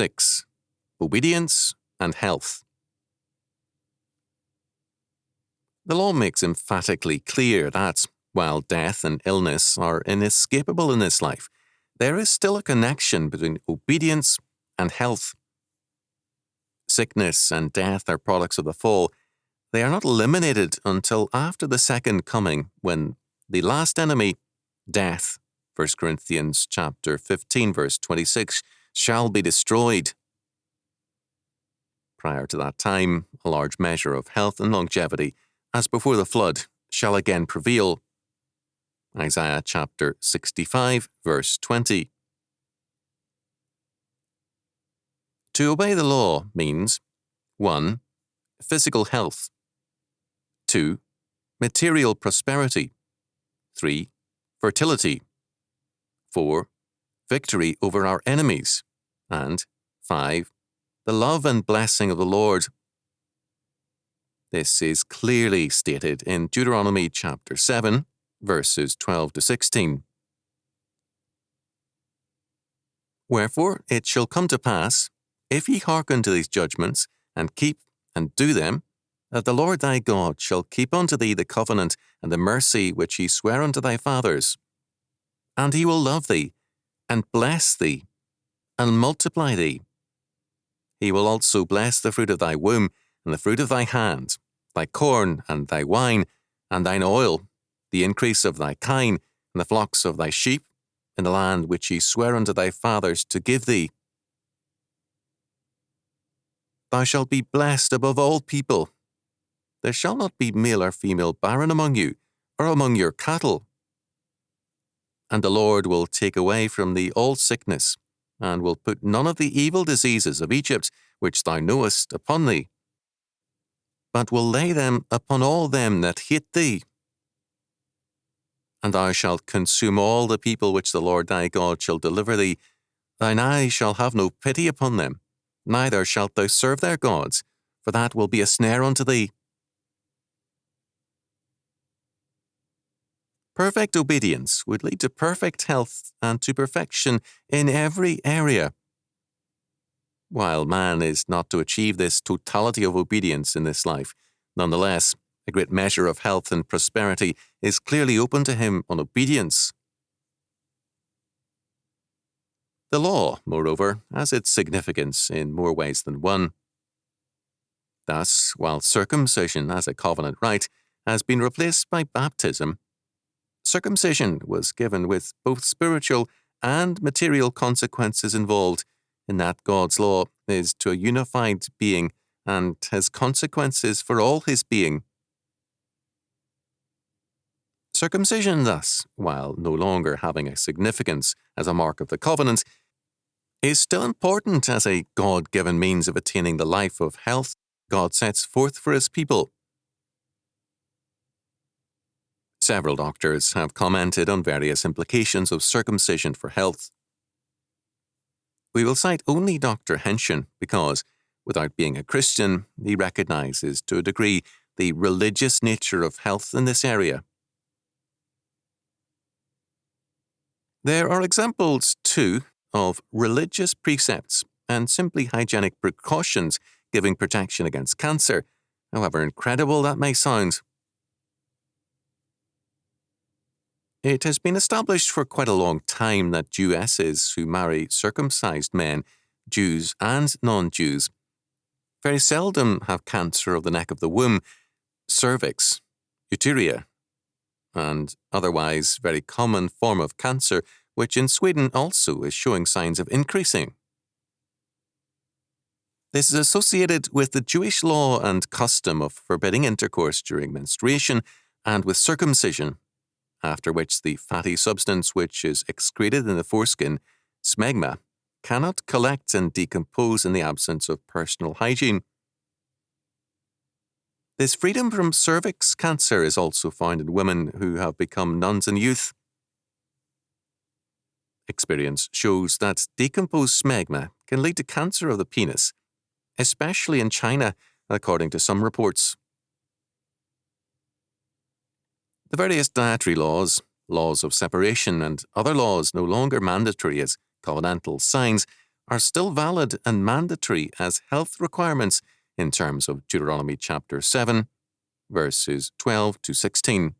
6. Obedience and health. The law makes emphatically clear that, while death and illness are inescapable in this life, there is still a connection between obedience and health. Sickness and death are products of the fall. They are not eliminated until after the second coming, when the last enemy, death, 1 Corinthians chapter 15, verse 26, shall be destroyed. Prior to that time, a large measure of health and longevity, as before the flood, shall again prevail. Isaiah chapter 65, verse 20. To obey the law means 1. Physical health. 2. Material prosperity. 3. Fertility. 4. Victory over our enemies. And 5. The love and blessing of the Lord. This is clearly stated in Deuteronomy chapter 7, verses 12 to 16. Wherefore it shall come to pass, if ye hearken to these judgments, and keep and do them, that the Lord thy God shall keep unto thee the covenant and the mercy which he sware unto thy fathers. And he will love thee, and bless thee, and multiply thee. He will also bless the fruit of thy womb, and the fruit of thy hand, thy corn, and thy wine, and thine oil, the increase of thy kine, and the flocks of thy sheep, in the land which he sware unto thy fathers to give thee. Thou shalt be blessed above all people. There shall not be male or female barren among you, or among your cattle. And the Lord will take away from thee all sickness, and will put none of the evil diseases of Egypt, which thou knowest, upon thee, but will lay them upon all them that hate thee. And thou shalt consume all the people which the Lord thy God shall deliver thee. Thine eye shall have no pity upon them, neither shalt thou serve their gods, for that will be a snare unto thee. Perfect obedience would lead to perfect health and to perfection in every area. While man is not to achieve this totality of obedience in this life, nonetheless, a great measure of health and prosperity is clearly open to him on obedience. The law, moreover, has its significance in more ways than one. Thus, while circumcision as a covenant rite has been replaced by baptism, circumcision was given with both spiritual and material consequences involved, in that God's law is to a unified being and has consequences for all his being. Circumcision, thus, while no longer having a significance as a mark of the covenant, is still important as a God-given means of attaining the life of health God sets forth for his people. Several doctors have commented on various implications of circumcision for health. We will cite only Dr. Henshin because, without being a Christian, he recognizes to a degree the religious nature of health in this area. There are examples, too, of religious precepts and simply hygienic precautions giving protection against cancer, however incredible that may sound. It has been established for quite a long time that Jewesses who marry circumcised men, Jews and non-Jews, very seldom have cancer of the neck of the womb, cervix, uteria, and otherwise very common form of cancer, which in Sweden also is showing signs of increasing. This is associated with the Jewish law and custom of forbidding intercourse during menstruation and with circumcision, after which the fatty substance which is excreted in the foreskin, smegma, cannot collect and decompose in the absence of personal hygiene. This freedom from cervix cancer is also found in women who have become nuns in youth. Experience shows that decomposed smegma can lead to cancer of the penis, especially in China, according to some reports. The various dietary laws, laws of separation, and other laws no longer mandatory as covenantal signs are still valid and mandatory as health requirements in terms of Deuteronomy chapter 7, verses 12 to 16.